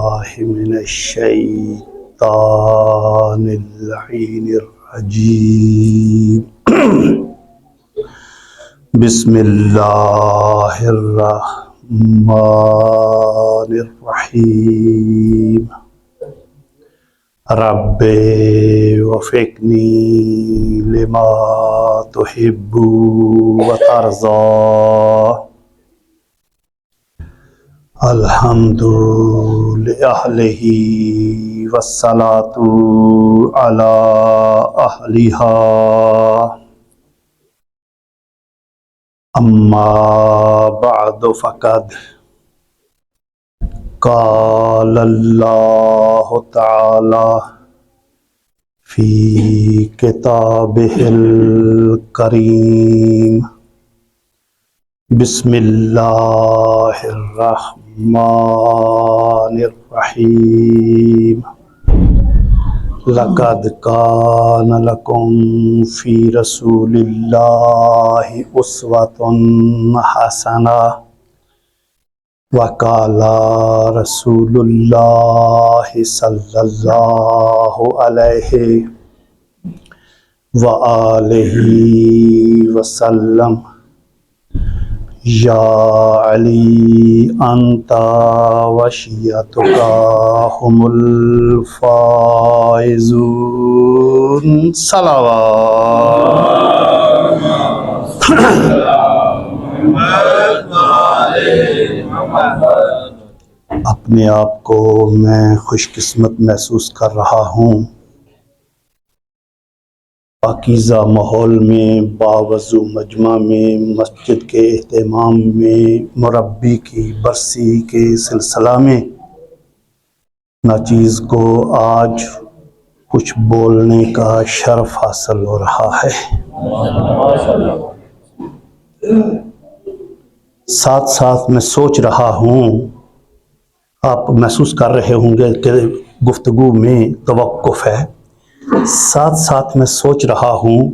باللہ من الشیطان اللعین الرجیم بسم اللہ الرحمن الرحیم رب وفقنی لما تحب وترضى الحمد لأہلہ والصلاة علی اہلہا اما بعد فقد قال اللہ تعالی فی کتابہ الکریم بسم اللہ الرحمن الرحیم لقد کان لکم فی رسول اللہ اسوۃ حسنہ وقال رسول اللہ صلی اللہ علیہ وآلہ وسلم یا علی انت وشیعتک هم الفائزون اپنے آپ کو میں خوش قسمت محسوس کر رہا ہوں، پاکیزہ ماحول میں، باوضو مجمع میں، مسجد کے اہتمام میں، مربی کی برسی کے سلسلہ میں ناچیز کو آج کچھ بولنے کا شرف حاصل ہو رہا ہے۔ ساتھ ساتھ میں سوچ رہا ہوں، آپ محسوس کر رہے ہوں گے کہ گفتگو میں توقف ہے، ساتھ ساتھ میں سوچ رہا ہوں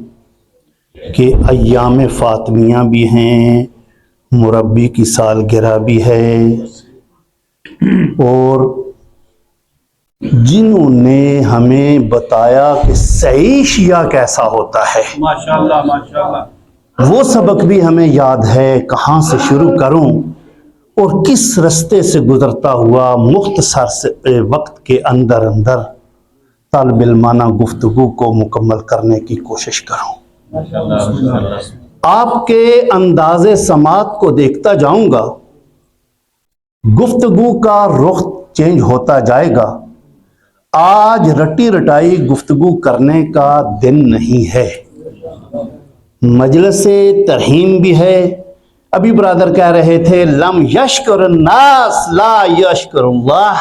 کہ ایام فاطمیہ بھی ہیں، مربی کی سالگرہ بھی ہے، اور جنہوں نے ہمیں بتایا کہ صحیح شیعہ کیسا ہوتا ہے، ماشاءاللہ ماشاءاللہ، وہ سبق بھی ہمیں یاد ہے۔ کہاں سے شروع کروں اور کس رستے سے گزرتا ہوا مختصر سے وقت کے اندر طالب علمانہ گفتگو کو مکمل کرنے کی کوشش کروں۔ آپ کے انداز سماعت کو دیکھتا جاؤں گا، گفتگو کا رخ چینج ہوتا جائے گا۔ آج رٹی رٹائی گفتگو کرنے کا دن نہیں ہے، مجلس ترحیم بھی ہے۔ ابھی برادر کہہ رہے تھے لم یشکر الناس لا یشکر اللہ،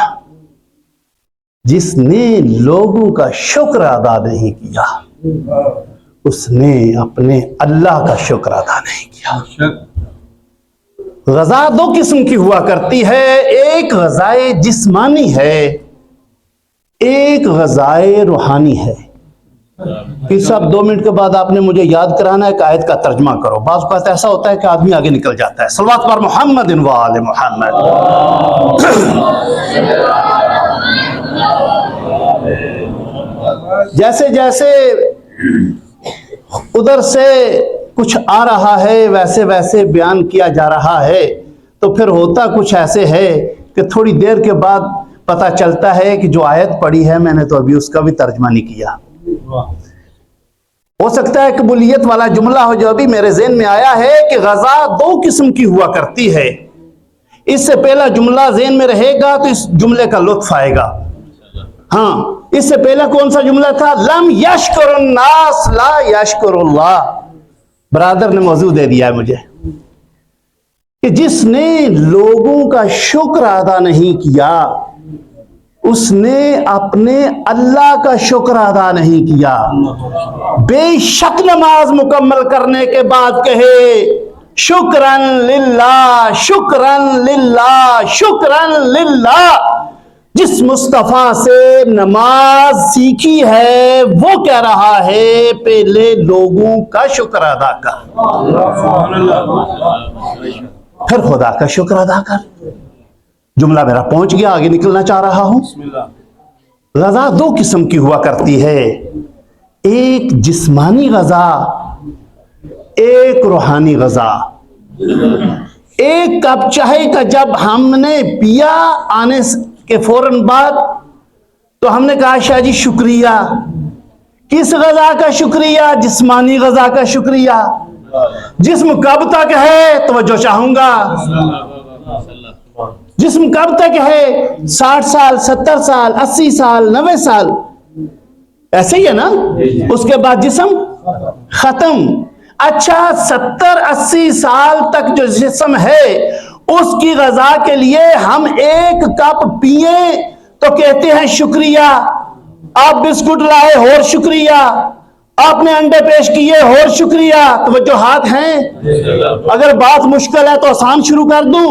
جس نے لوگوں کا شکر ادا نہیں کیا اس نے اپنے اللہ کا شکر ادا نہیں کیا۔ غذا دو قسم کی ہوا کرتی ہے، ایک غذائے جسمانی ہے، ایک غذائے روحانی ہے۔ پھر صاحب 2 منٹ کے بعد آپ نے مجھے یاد کرانا ہے کہ آیت کا ترجمہ کرو۔ بعض اوقات ایسا ہوتا ہے کہ آدمی آگے نکل جاتا ہے۔ صلوات پر محمد و آل محمد۔ جیسے جیسے ادھر سے کچھ آ رہا ہے ویسے ویسے بیان کیا جا رہا ہے، تو پھر ہوتا کچھ ایسے ہے کہ تھوڑی دیر کے بعد پتہ چلتا ہے کہ جو آیت پڑھی ہے میں نے تو ابھی اس کا بھی ترجمہ نہیں کیا۔ ہو سکتا ہے قبولیت والا جملہ ہو جو ابھی میرے ذہن میں آیا ہے کہ غذا 2 قسم کی ہوا کرتی ہے۔ اس سے پہلا جملہ ذہن میں رہے گا تو اس جملے کا لطف آئے گا۔ ہاں، اس سے پہلا کون سا جملہ تھا؟ لم یشکر الناس لا یشکر اللہ۔ برادر نے موضوع دے دیا ہے مجھے کہ جس نے لوگوں کا شکر ادا نہیں کیا اس نے اپنے اللہ کا شکر ادا نہیں کیا۔ بے شک نماز مکمل کرنے کے بعد کہے شکرن للہ شکرن للہ شکرن للہ۔ جس مصطفیٰ سے نماز سیکھی ہے وہ کہہ رہا ہے پہلے لوگوں کا شکر ادا کر، پھر خدا کا شکر ادا کر۔ जुमला मेरा पहुंच गया, आगे निकलना चाह रहा हूं। गजा दो किस्म की हुआ करती है, एक जिस्मानी गजा, एक रूहानी गजा। एक कप चाय का जब हमने पिया आने के फौरन बाद, तो हमने कहा शाह जी शुक्रिया। किस गजा का शुक्रिया? जिस्मानी गजा का शुक्रिया। जिस्म कब तक है? तवज्जो चाहूंगा। जिस्म कब तक है? 60 साल, 70 साल, 80 साल, 90 साल, ऐसे ही है ना? उसके बाद जिस्म खत्म। अच्छा, 70-80 साल तक जो जिस्म है, उसकी गजा के लिए हम एक कप पिए तो कहते हैं शुक्रिया। आप बिस्कुट लाए, और शुक्रिया। आपने अंडे पेश किए, और शुक्रिया। तो जो हाथ हैं, अगर बात मुश्किल है तो आसान शुरू कर दूं।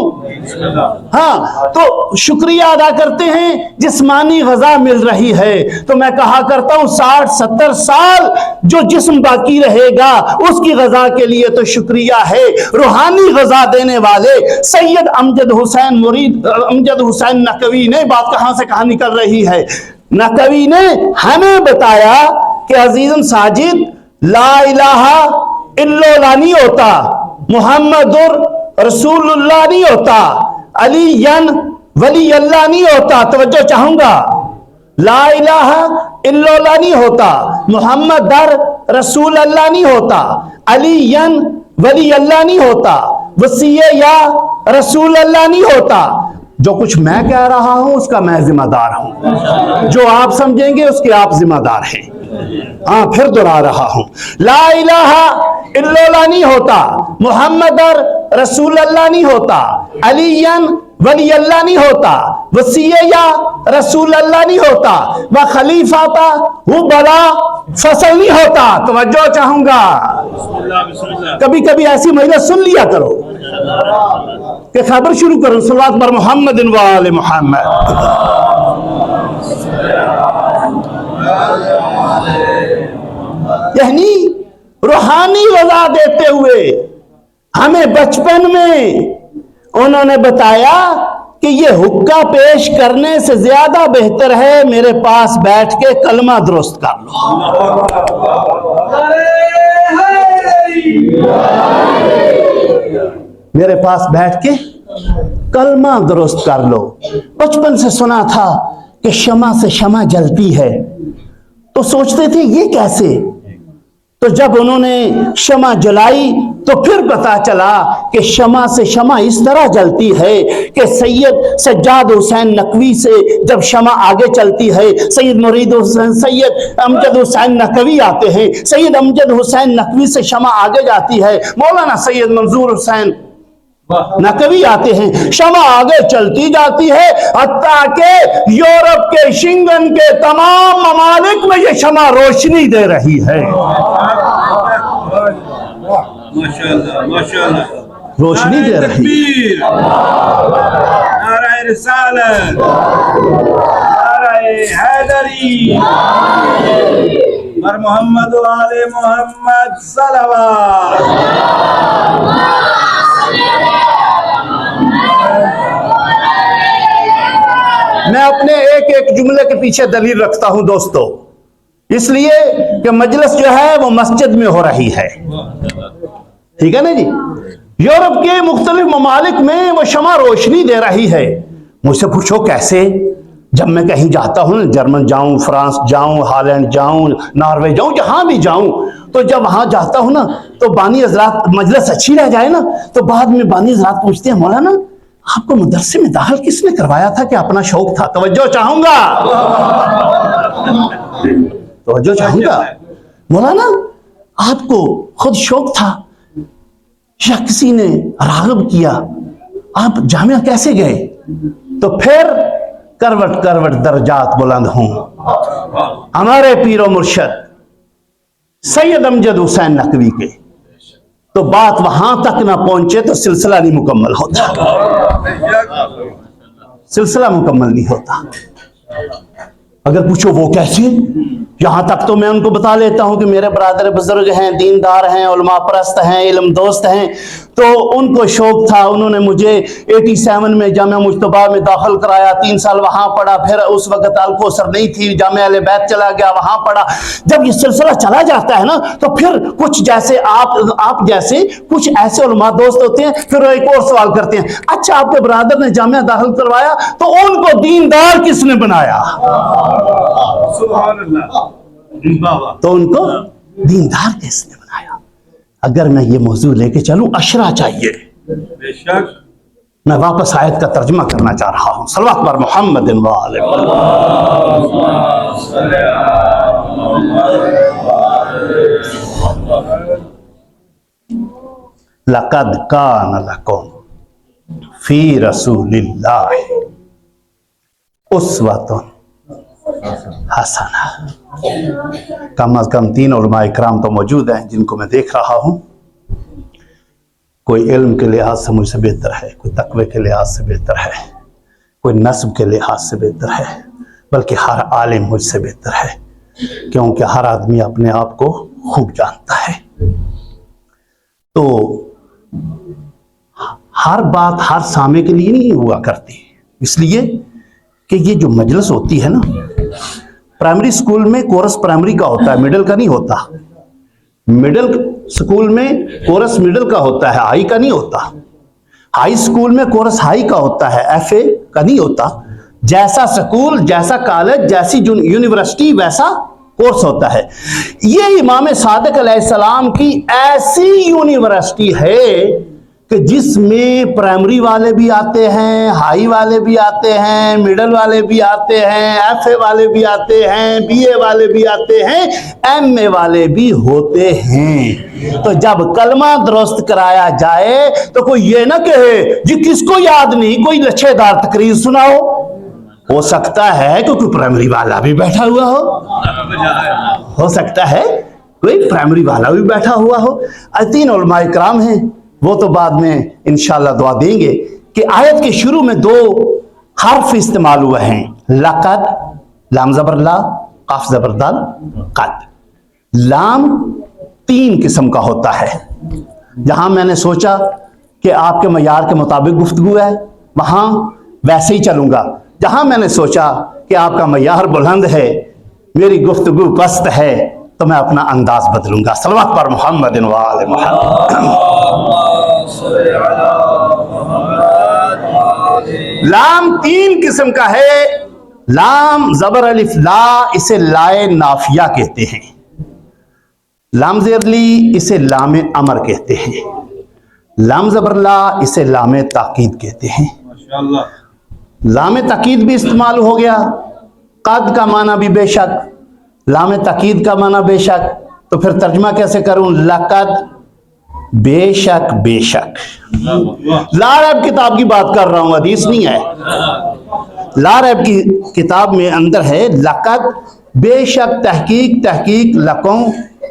हाँ, तो शुक्रिया अदा करते हैं, जिस्मानी गजा मिल रही है। तो मैं कहा करता हूं 60-70 साल जो जिस्म बाकी रहेगा, उसकी गजा के लिए तो शुक्रिया है। रूहानी गजा देने वाले सैयद अमजद हुसैन मुरीद अमजद हुसैन नकवी ने, बात कहां से कहां निकल रही है, नकवी ने हमें बताया कि अजीजन साजिद, ला इलाहा इल्लल्लाह नहीं होता, मुहम्मदुर रसूलुल्लाह नहीं होता, अलीयन वली अल्लाह नहीं होता। तवज्जो चाहूंगा, ला इलाहा इल्लल्लाह नहीं होता, मुहम्मद दर रसूल अल्लाह नहीं होता, अलीयन वली अल्लाह नहीं होता, वसीय या रसूल अल्लाह नहीं होता। जो कुछ मैं कह रहा हूं उसका मैं जिम्मेदार हूं, जो आप समझेंगे उसके आप जिम्मेदार हैं। हाँ, फिर दोहरा रहा हूं, ला इलाहा इल्लल्लाह नहीं होता, मुहम्मद रसूल अल्लाह नहीं होता, अलीयन वली अल्लाह नहीं होता, वसीय या रसूल अल्लाह नहीं होता, व खलीफाता वो बड़ा फसल नहीं होता। तवज्जो चाहूंगा, कभी कभी ऐसी मजलिस सुन लिया करो कि खबर शुरू करो, सल्लल्लाहु अलैहि मोहम्मद व आले मोहम्मद। यानी रूहानी गजा देते हुए हमें बचपन में उन्होंने बताया कि ये हुक्का पेश करने से ज्यादा बेहतर है मेरे पास बैठ के कलमा दुरुस्त कर लो। मेरे पास बैठ के कलमा दुरुस्त कर लो। बचपन से सुना था कि शमा से शमा जलती है, तो सोचते थे ये कैसे। तो जब उन्होंने शमा जलाई तो फिर पता चला कि शमा से शमा इस तरह जलती है कि सैयद सज्जाद हुसैन नकवी से जब शमा आगे चलती है, सैयद मुरीद हुसैन सैयद अमजद हुसैन नकवी आते हैं, सैयद अमजद हुसैन नकवी से शमा आगे जाती है, मौलाना सैयद मंजूर हुसैन नकवी आते हैं, शमा आगे चलती जाती है, हत्ता के यूरोप के शिंगन के तमाम ममालिक में ये शमा रोशनी दे रही है। माशाअल्लाह माशाअल्लाह, रोशनी दे रही है। नारे रिसालत, नारे हैदरी, पर मोहम्मद व आले मोहम्मद सल्लल्लाहु। मैं अपने एक एक जुमले के पीछे दलील रखता हूं दोस्तों, इसलिए कि मजलिस जो है वो मस्जिद में हो रही है, ठीक है ना जी। यूरोप के मुख्तलिफ ममालिक में वो शमा रोशनी दे रही है। मुझसे पूछो कैसे? जब मैं कहीं जाता हूँ, जर्मन जाऊं, फ्रांस जाऊं, हॉलैंड जाऊं, नॉर्वे जाऊं, जहां भी जाऊं, तो जब वहां जाता हूं ना, तो बानी हजरात मजलिस अच्छी रह जाए ना, तो बाद में बानी हजरात पूछते हैं, मौलाना आपको मदरसे में दाखिल किसने करवाया था कि अपना शौक था? तवज्जो चाहूंगा, तवज्जो चाहूंगा। मौलाना आपको खुद शौक था या किसी ने राग़िब किया? आप जामिया कैसे गए? तो फिर करवट करवट दर्जात बुलंद हों। हमारे पीरो मुर्शद सैयद अमजद हुसैन नकवी के, तो बात वहां तक ना पहुंचे तो सिलसिला नहीं मुकम्मल होता, सिलसिला मुकम्मल नहीं होता। अगर पूछो वो कैसे, यहां तक तो मैं उनको बता लेता हूं कि मेरे बरादर बुजुर्ग हैं, दीनदार हैं, उलमा परस्त हैं, इल्म दोस्त हैं, تو ان کو شوق تھا, انہوں نے مجھے 87 میں جامعہ مجتبیٰ میں داخل کرایا, 3 سال وہاں پڑھا, پھر اس وقت الکوثر نہیں تھی, جامعہ اہل بیت چلا گیا, وہاں پڑھا. جب یہ سلسلہ چلا جاتا ہے نا تو پھر کچھ جیسے آپ جیسے کچھ ایسے علماء دوست ہوتے ہیں, پھر وہ ایک اور سوال کرتے ہیں, اچھا آپ کے برادر نے جامعہ داخل کروایا تو ان کو دیندار کس نے بنایا؟ سبحان اللہ. تو ان کو دیندار کس نے بنایا؟ اگر میں یہ موضوع لے کے چلوں, اشرا چاہیے. بے شک. میں واپس آیت کا ترجمہ کرنا چاہ رہا ہوں. صلوات بر محمد و آل لقد کان لکم فی رسول اللہ اسوۃ حسنہ. کم از کم 3 علماء اکرام تو موجود ہیں جن کو میں دیکھ رہا ہوں. کوئی علم کے لحاظ سے مجھ سے بہتر ہے, کوئی تقوی کے لحاظ سے بہتر ہے, کوئی نسب کے لحاظ سے بہتر ہے, بلکہ ہر عالم مجھ سے بہتر ہے, کیونکہ ہر آدمی اپنے آپ کو خوب جانتا ہے. تو ہر بات ہر سامع کے لیے نہیں ہوا کرتی, اس لیے کہ یہ جو مجلس ہوتی ہے نا, پرائمری سکول میں کورس پرائمری کا ہوتا ہے, مڈل کا نہیں ہوتا. مڈل سکول میں کورس مڈل کا ہوتا ہے, ہائی کا نہیں ہوتا. ہائی سکول میں کورس ہائی کا ہوتا ہے, ایف اے کا نہیں ہوتا. جیسا سکول, جیسا کالج, جیسی یونیورسٹی ویسا کورس ہوتا ہے. یہ امام صادق علیہ السلام کی ایسی یونیورسٹی ہے کہ جس میں پرائمری والے بھی آتے ہیں, ہائی والے بھی آتے ہیں, مڈل والے بھی آتے ہیں, ایف اے والے بھی آتے ہیں, بی اے والے بھی آتے ہیں, ایم اے والے بھی ہوتے ہیں. تو جب کلمہ درست کرایا جائے تو کوئی یہ نہ کہے جی کس کو یاد نہیں, کوئی لچھے دار تقریر سناؤ. ہو سکتا ہے کہ کوئی پرائمری والا بھی بیٹھا ہوا ہو سکتا ہے کوئی پرائمری والا بھی بیٹھا ہوا ہو. 3 علماء اکرام ہیں, وہ تو بعد میں انشاءاللہ دعا دیں گے کہ آیت کے شروع میں 2 حرف استعمال ہوئے ہیں, لقد, لام زبر لا, قاف زبر دال, قد. لام 3 قسم کا ہوتا ہے. جہاں میں نے سوچا کہ آپ کے معیار کے مطابق گفتگو ہے وہاں ویسے ہی چلوں گا. جہاں میں نے سوچا کہ آپ کا معیار بلند ہے, میری گفتگو پست ہے, تو میں اپنا انداز بدلوں گا. صلوات پر محمد و آل محمد. لام 3 قسم کا ہے. لام زبر الف لا, اسے لائے نافیہ کہتے ہیں. لام زیر لی, اسے لام امر کہتے ہیں. لام زبر لا, اسے لام تاکید کہتے ہیں. ماشاءاللہ. لام تاکید بھی استعمال ہو گیا. قد کا معنی بھی بے شک, لام تاکید کا معنی بے شک. تو پھر ترجمہ کیسے کروں؟ لقد, بے شک, بے شک. لا ریب کتاب کی بات کر رہا ہوں, حدیث نہیں ہے. لا ریب کی کتاب میں اندر ہے لقد, بے شک, تحقیق, تحقیق, لکم,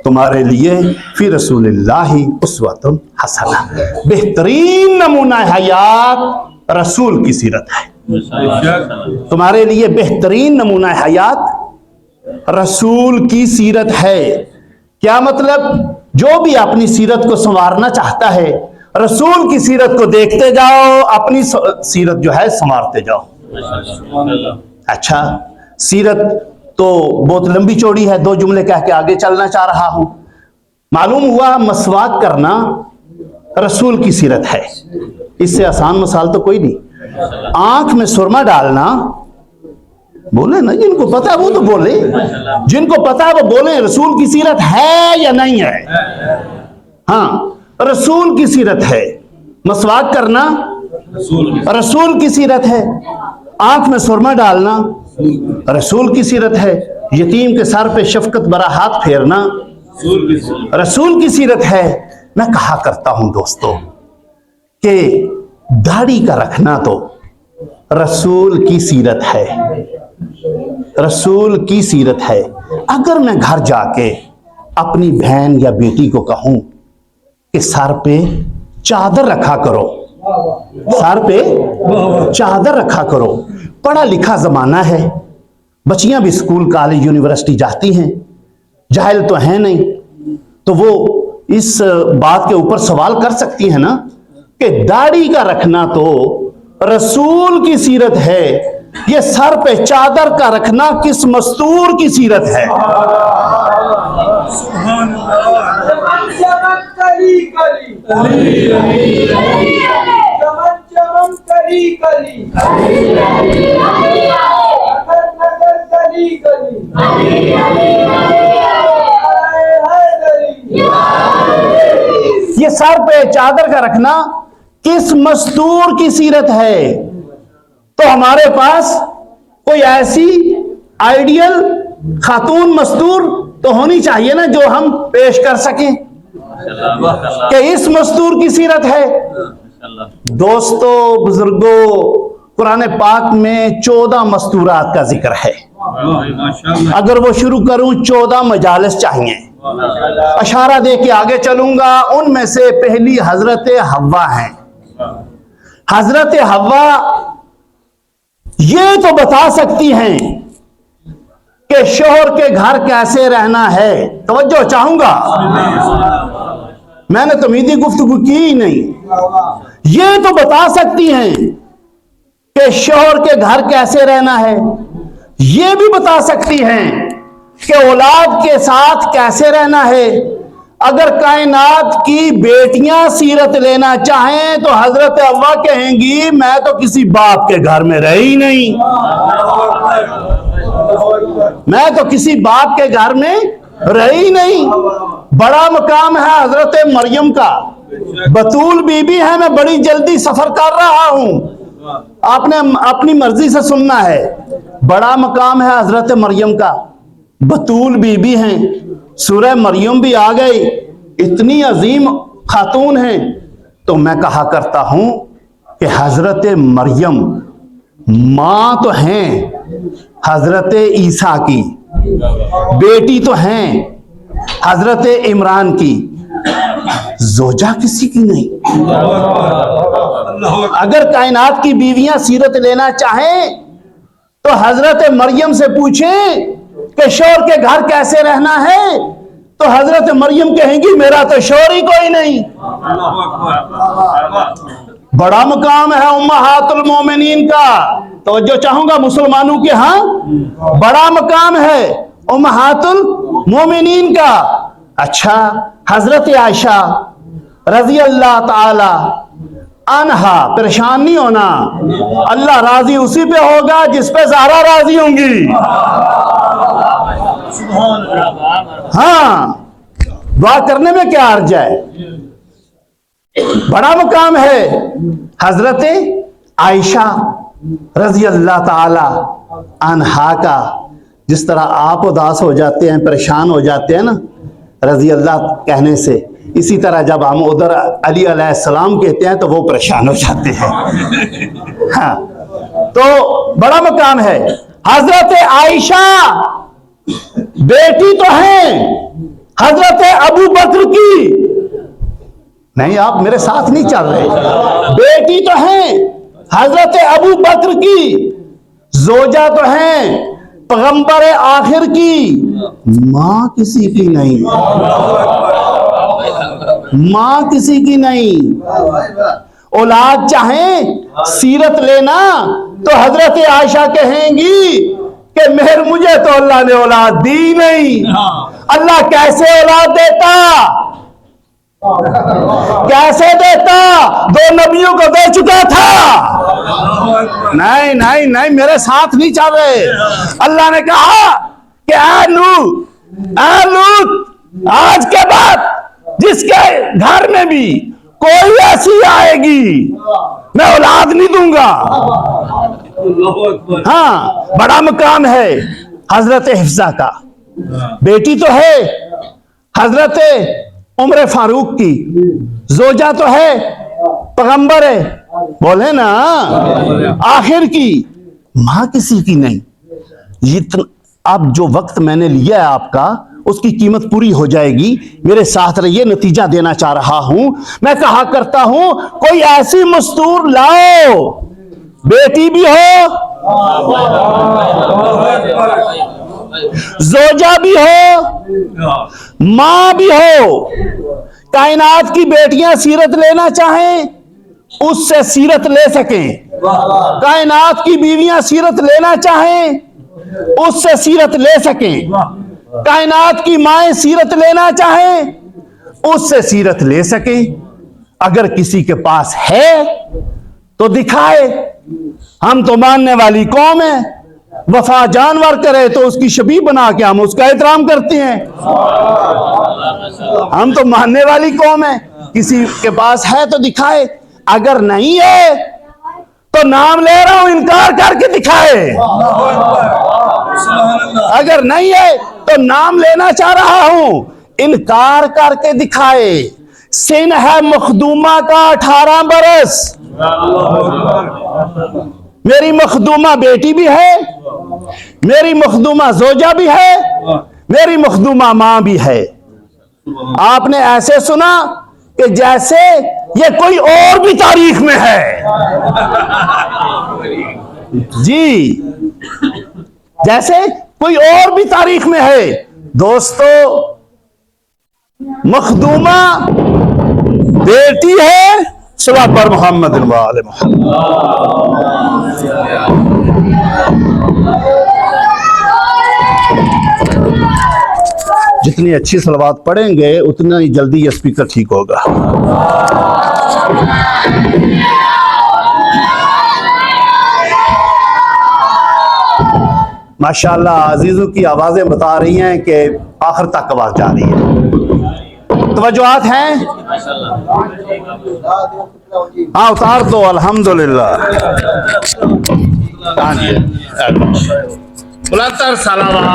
تمہارے لیے فی رسول اللہ اسوۃ حسنہ, بہترین نمونہ حیات رسول کی سیرت ہے. تمہارے لیے بہترین نمونہ حیات رسول کی سیرت ہے. کیا مطلب؟ جو بھی اپنی سیرت کو سنوارنا چاہتا ہے رسول کی سیرت کو دیکھتے جاؤ, اپنی سیرت جو ہے سنوارتے جاؤ. اچھا, سیرت تو بہت لمبی چوڑی ہے, 2 جملے کہہ کے آگے چلنا چاہ رہا ہوں. معلوم ہوا مسواک کرنا رسول کی سیرت ہے. اس سے آسان مثال تو کوئی نہیں. آنکھ میں سرما ڈالنا, بولے نا, جن کو پتا وہ تو بولے, جن کو پتا وہ بولے رسول کی سیرت ہے یا نہیں ہے. ہاں, رسول کی سیرت ہے. مسواک کرنا رسول کی سیرت ہے. آنکھ میں سرما ڈالنا رسول کی سیرت ہے. یتیم کے سر پہ شفقت برا ہاتھ پھیرنا رسول کی سیرت ہے. میں کہا کرتا ہوں دوستو کہ داڑھی کا رکھنا تو رسول کی سیرت ہے, رسول کی سیرت ہے. اگر میں گھر جا کے اپنی بہن یا بیٹی کو کہوں کہ سر پہ چادر رکھا کرو, سر پہ چادر رکھا کرو, پڑھا لکھا زمانہ ہے, بچیاں بھی اسکول کالج یونیورسٹی جاتی ہیں, جاہل تو ہیں نہیں, تو وہ इस बात के ऊपर सवाल कर सकती है ना कि दाढ़ी का रखना तो रसूल की सीरत है, ये सर पे चादर का रखना किस मस्तूर की सीरत है? चमन कली कली चमन चमन कली कली नगर नगर गली गली ये सर पे चादर का रखना किस मस्तूर की सीरत है? तो हमारे पास कोई ऐसी आइडियल खातून मस्तूर तो होनी चाहिए ना जो हम पेश कर सकें कि इस मस्तूर की सीरत है। दोस्तों बुजुर्गों, कुरान पाक में 14 मस्तूरात का जिक्र है। माशाल्लाह। अगर वो शुरू करूं 14 मजालिस चाहिए, इशारा दे के आगे चलूंगा। उनमें से पहली हजरत हव्वा है। हजरत हव्वा ये तो बता सकती हैं कि शोहर के घर कैसे रहना है। तवज्जो चाहूंगा, मैंने तो मीठी गुफ्तगू की ही नहीं। ये तो बता सकती हैं कि शोहर के घर कैसे रहना है। ये भी बता सकती हैं कि औलाद के साथ कैसे रहना है। अगर कायनात की बेटियां सीरत लेना चाहें तो हजरत हव्वा कहेंगी मैं तो किसी बाप के घर में रही नहीं, मैं तो किसी बाप के घर में रही नहीं। बड़ा मकाम है हजरत मरियम का, बतूल बीबी है। मैं बड़ी जल्दी सफर कर रहा हूं, आपने अपनी मर्जी से सुनना है। बड़ा मकाम है हजरत मरियम का, बतूल बीबी हैं। सूरह मरियम भी आ गई, इतनी अजीम खातून हैं। तो मैं कहा करता हूं कि हजरत मरियम मां तो हैं हजरत ईसा की, बेटी तो हैं हजरत इमरान की, जोजा किसी की नहीं। अगर कायनात की बीवियां सीरत लेना चाहें तो हजरत मरियम से पूछें कि शोहर के घर कैसे रहना है, तो हजरत मरियम कहेंगी मेरा तो शोहर ही कोई नहीं। बड़ा मुकाम है उम्महातुल मोमिनीन का, तो जो चाहूंगा मुसलमानों के हां बड़ा मुकाम है उम्महातुल मोमिनीन का। अच्छा, हजरत आयशा रजी अल्लाह ताला अनहा, परेशान नहीं होना, अल्लाह राजी उसी पे होगा जिस पे ज़हरा राजी होंगी। हाँ, दुआ करने में क्या अर्ज है। बड़ा मुकाम है हजरत आयशा रजी अल्लाह ताला अनहा का। जिस तरह आप उदास हो जाते हैं, परेशान हो जाते हैं ना रजी अल्लाह कहने से, इसी तरह जब हम उधर अली अलैहिस्सलाम कहते हैं तो वो परेशान हो जाते हैं। हाँ, तो बड़ा मकाम है। हजरत आयशा बेटी तो है हजरत अबू बकर की, नहीं आप मेरे साथ नहीं चल रहे, बेटी तो है हजरत अबू बकर की, जोजा तो है पैगंबर आखिर की, मां किसी की नहीं, मां किसी की नहीं। औलाद चाहें सीरत लेना तो हजरत आयशा कहेंगी कि मेहर मुझे तो अल्लाह ने औलाद दी नहीं। अल्लाह कैसे औलाद देता, कैसे देता, 2 नबियों को दे चुका था। नहीं नहीं नहीं, मेरे साथ नहीं चल रहे। अल्लाह ने कहा कि ऐ लूत, आज के बाद जिसके घर में भी कोई ऐसी आएगी मैं औलाद नहीं दूंगा। हाँ, बड़ा मुकाम है हजरत हिफ्जा का, बेटी तो है हजरत उमर फारूक की, जोजा तो है पैगंबर है, बोले ना आखिर की, मां किसी की नहीं। अब जो वक्त मैंने लिया है आपका, उसकी कीमत पूरी हो जाएगी। मेरे साथ रहिए, नतीजा देना चाह रहा हूं। मैं कहा करता हूं कोई ऐसी मस्तूर लाओ, बेटी भी हो, जोजा भी हो, मां भी हो, कायनात की बेटियां सीरत लेना चाहें उससे सीरत ले सकें, कायनात की बीवियां सीरत लेना चाहें उससे सीरत ले सकें, कायनात की माएं सीरत लेना चाहें उससे सीरत ले सकें। अगर किसी के पास है तो दिखाए। हम तो मानने वाली कौम है, वफा जानवर करे तो उसकी शबी बना के हम उसका एहतराम करते हैं। हम तो मानने वाली कौम है, किसी के पास है तो दिखाए, अगर नहीं है तो नाम ले रहा हूं इनकार करके दिखाए। अगर नहीं है तो नाम लेना चाह रहा हूं, इनकार करके दिखाए। सिन है मखदूमा का 18 बरस, मेरी मखदूमा बेटी भी है, मेरी मखदूमा जोजा भी है, मेरी मखदूमा मां भी है। आपने ऐसे सुना कि जैसे ये कोई और भी तारीख में है। जी, जैसे कोई और भी तारीख में है। दोस्तों, मखदूमा बेटी है, सल्लल्लाहु पर मोहम्मद वाले मोहम्मद। जितनी अच्छी सलवात पढ़ेंगे उतना ही जल्दी ये स्पीकर ठीक होगा। माशाअल्लाह अजीजों की आवाजें बता रही हैं कि आखिर तक आवाज जा रही है। तवज्जुहात हैं? हाँ, उतार दो। अल्हम्दुलिल्लाह। बुलंदतर सलावत।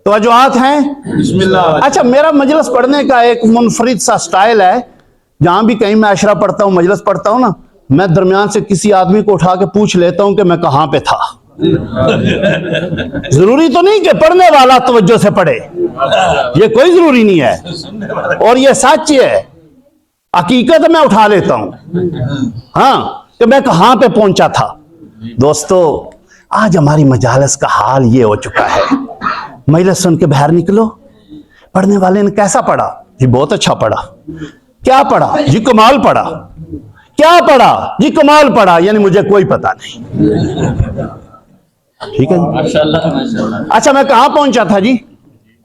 तवज्जुहात हैं? बिस्मिल्लाह। अच्छा, मेरा मजलिस पढ़ने का एक मुनफरिद सा स्टाइल है। जहां भी कहीं मैं अशरा पढ़ता हूं, मजलिस पढ़ता हूं ना, मैं दरमियान से किसी आदमी को उठा के पूछ लेता हूं कि मैं कहां पे था। जरूरी तो नहीं कि पढ़ने वाला तवज्जो से पढ़े, ये कोई जरूरी नहीं है, और ये सच है, हकीकत मैं उठा लेता हूं। हाँ, कि मैं कहां पे पहुंचा था। दोस्तों, आज हमारी मजालिस का हाल ये हो चुका है, मजलिस सुन के बाहर निकलो, पढ़ने वाले ने कैसा पढ़ा जी? बहुत अच्छा पढ़ा। क्या पढ़ा जी? कमाल पढ़ा। क्या पढ़ा जी? कमाल पढ़ा। यानी मुझे कोई पता नहीं। ठीक है जी, माशाअल्लाह माशाअल्लाह। अच्छा, मैं कहां पहुंचा था जी?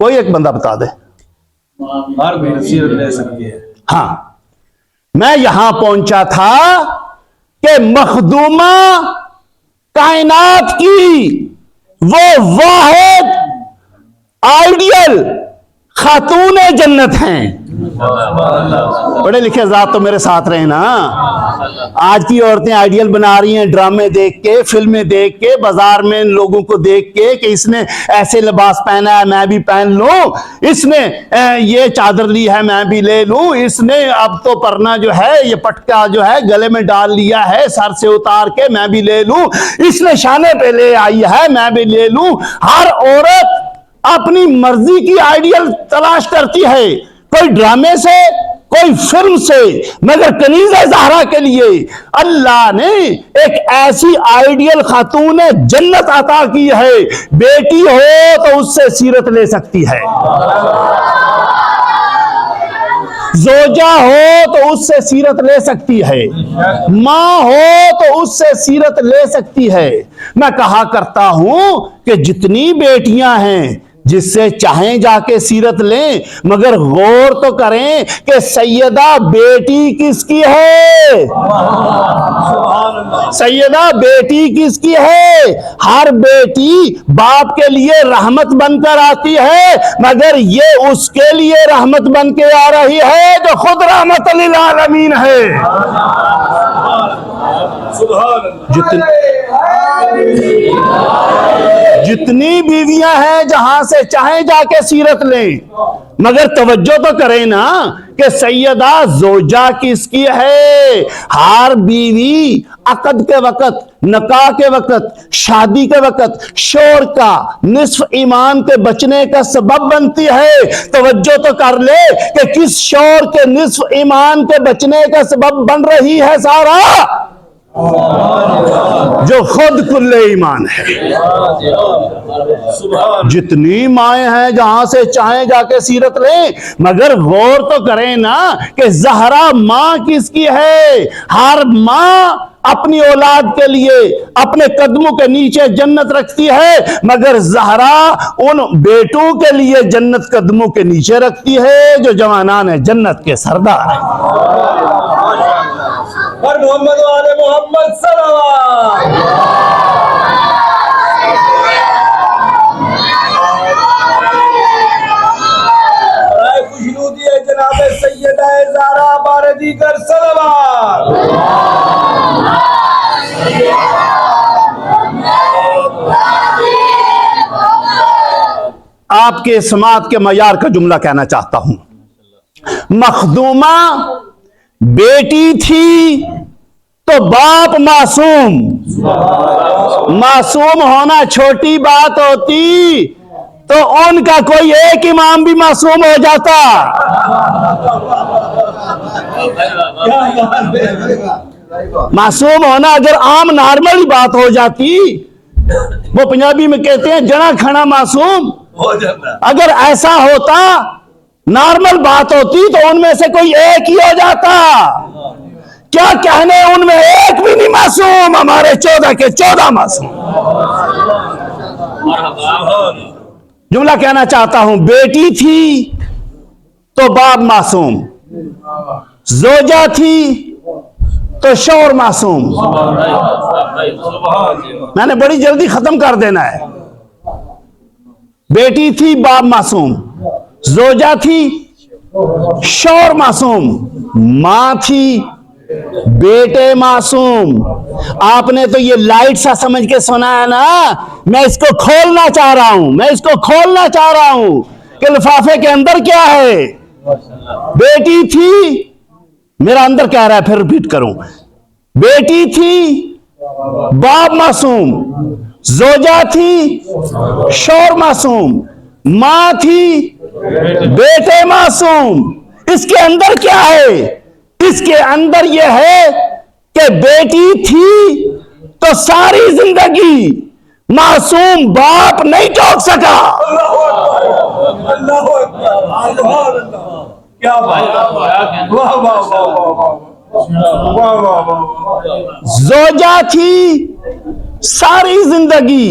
कोई एक बंदा बता दे। हाँ, मैं यहां पहुंचा था कि मखदूमा कायनात की वो वाहिद आइडियल खातून जन्नत हैं। पढ़े लिखे ज़ात तो मेरे साथ रहे ना। आज की औरतें आइडियल बना रही हैं, ड्रामे देख के, फिल्में देख के, बाजार में लोगों को देख के कि इसने ऐसे लिबास पहना है मैं भी पहन लूं, इसने ये चादर ली है मैं भी ले लूं, इसने अब तो परना जो है ये पटका जो है गले में डाल लिया है सर से उतार के मैं भी ले लूं, इसने शाने पे ले आई है मैं भी ले लूं। हर औरत अपनी मर्जी की आइडियल तलाश करती है, कोई ड्रामे से, कोई फिल्म से, मगर कनीज़े ज़हरा के लिए अल्लाह ने एक ऐसी आइडियल खातून जन्नत अता की है। बेटी हो तो उससे सीरत ले सकती है, जोजा हो तो उससे सीरत ले सकती है, मां हो तो उससे सीरत ले सकती है। मैं कहा करता हूं कि जितनी बेटियां हैं जिससे चाहें जाके सीरत लें, मगर गौर तो करें कि सैयदा बेटी किसकी है। सैयदा बेटी किसकी है? हर बेटी बाप के लिए रहमत बनकर आती है, मगर ये उसके लिए रहमत बन के आ रही है जो खुद रहमत लिल आलमीन है। जितनी बीवियां हैं जहां से चाहे जाके सीरत लें, मगर तवज्जो तो करें ना कि सैयदा जोजा किसकी है। हर बीवी अक़द के वक़्त, निकाह के वक़्त, शादी के वक़्त शौहर का निस्फ ईमान के बचने का सबब बनती है। तवज्जो तो कर ले कि किस शौहर के निस्फ ईमान के बचने का सबब बन रही है सारा। جو خود کل ایمان ہے. جتنی مائیں ہیں جہاں سے چاہیں جا کے سیرت لیں، مگر غور تو کریں نا کہ زہرا ماں کس کی ہے. ہر ماں اپنی اولاد کے لیے اپنے قدموں کے نیچے جنت رکھتی ہے، مگر زہرا ان بیٹوں کے لیے جنت قدموں کے نیچے رکھتی ہے جو جوانان جنت کے سردار ہیں. پر محمد و آل محمد صلوات. برائے خوشنودی ہے جناب سیدہ زہرا بار دیگر صلوات. آپ کے سماعت کے معیار کا جملہ کہنا چاہتا ہوں. مخدومہ بیٹی تھی تو باپ معصوم. معصوم ہونا چھوٹی بات ہوتی تو ان کا کوئی ایک امام بھی معصوم ہو جاتا. معصوم ہونا اگر عام نارمل بات ہو جاتی، وہ پنجابی میں کہتے ہیں جنا کھنا معصوم، اگر ایسا ہوتا نارمل بات ہوتی تو ان میں سے کوئی ایک ہی ہو جاتا. کیا کہنے ان میں ایک بھی نہیں معصوم، ہمارے 14 کے 14 معصوم. جملہ کہنا چاہتا ہوں، بیٹی تھی تو باپ معصوم، زوجہ تھی تو شوہر معصوم. میں نے بڑی جلدی ختم کر دینا ہے. بیٹی تھی باپ معصوم، زوجہ تھی شوہر معصوم، ماں تھی بیٹے معصوم. آپ نے تو یہ لائٹ سا سمجھ کے سنا ہے نا، میں اس کو کھولنا چاہ رہا ہوں کہ لفافے کے اندر کیا ہے. بیٹی تھی، میرا اندر کہہ رہا ہے پھر ریپیٹ کروں، بیٹی تھی باپ معصوم، زوجہ تھی شوہر معصوم، ماں تھی بیٹے معصوم. اس کے اندر کیا ہے؟ اس کے اندر یہ ہے کہ بیٹی تھی تو ساری زندگی معصوم باپ نہیں ٹوک سکا. کیا زوجہ تھی ساری زندگی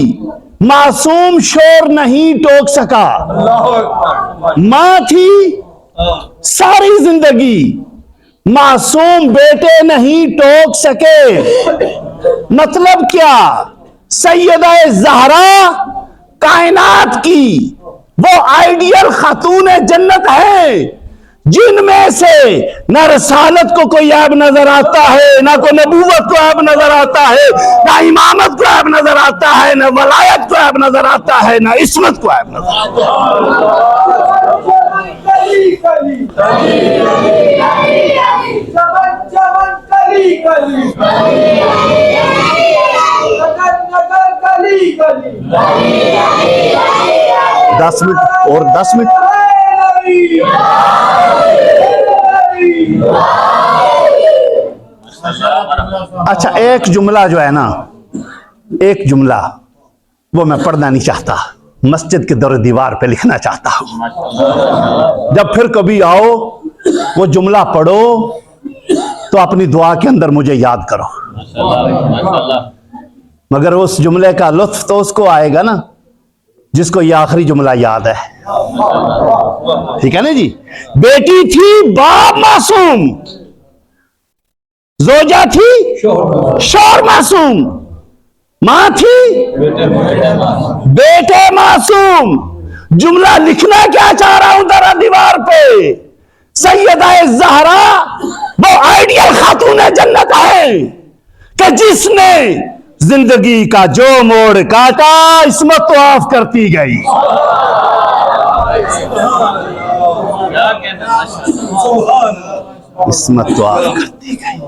معصوم شور نہیں ٹوک سکا. ماں تھی ساری زندگی معصوم بیٹے نہیں ٹوک سکے. مطلب کیا؟ سیدہ زہرا کائنات کی وہ آئیڈیل خاتون جنت ہے جن میں سے نہ رسالت کو کوئی عیب نظر آتا ہے، نہ کوئی نبوت کو عیب نظر آتا ہے، نہ امامت کو عیب نظر آتا ہے، نہ ولایت کو عیب نظر آتا ہے، نہ عصمت کو عیب نظر آتا ہے. 10 منٹ اور 10 منٹ. اچھا، ایک جملہ جو ہے نا، ایک جملہ وہ میں پڑھنا نہیں چاہتا، مسجد کے دور دیوار پہ لکھنا چاہتا ہوں. جب پھر کبھی آؤ وہ جملہ پڑھو تو اپنی دعا کے اندر مجھے یاد کرو. مگر اس جملے کا لطف تو اس کو آئے گا نا جس کو یہ آخری جملہ یاد ہے. ٹھیک ہے نا جی؟ بیٹی تھی باپ معصوم، زوجہ تھی شوہر معصوم، ماں تھی بیٹے معصوم. جملہ لکھنا کیا چاہ رہا ہوں ذرا دیوار پہ؟ سیدہ زہرا وہ آئیڈیل خاتون جنت ہے کہ جس نے زندگی کا جو موڑ کاٹا عصمت تو آف کرتی گئی. عصمت تو آف کرتی گئی.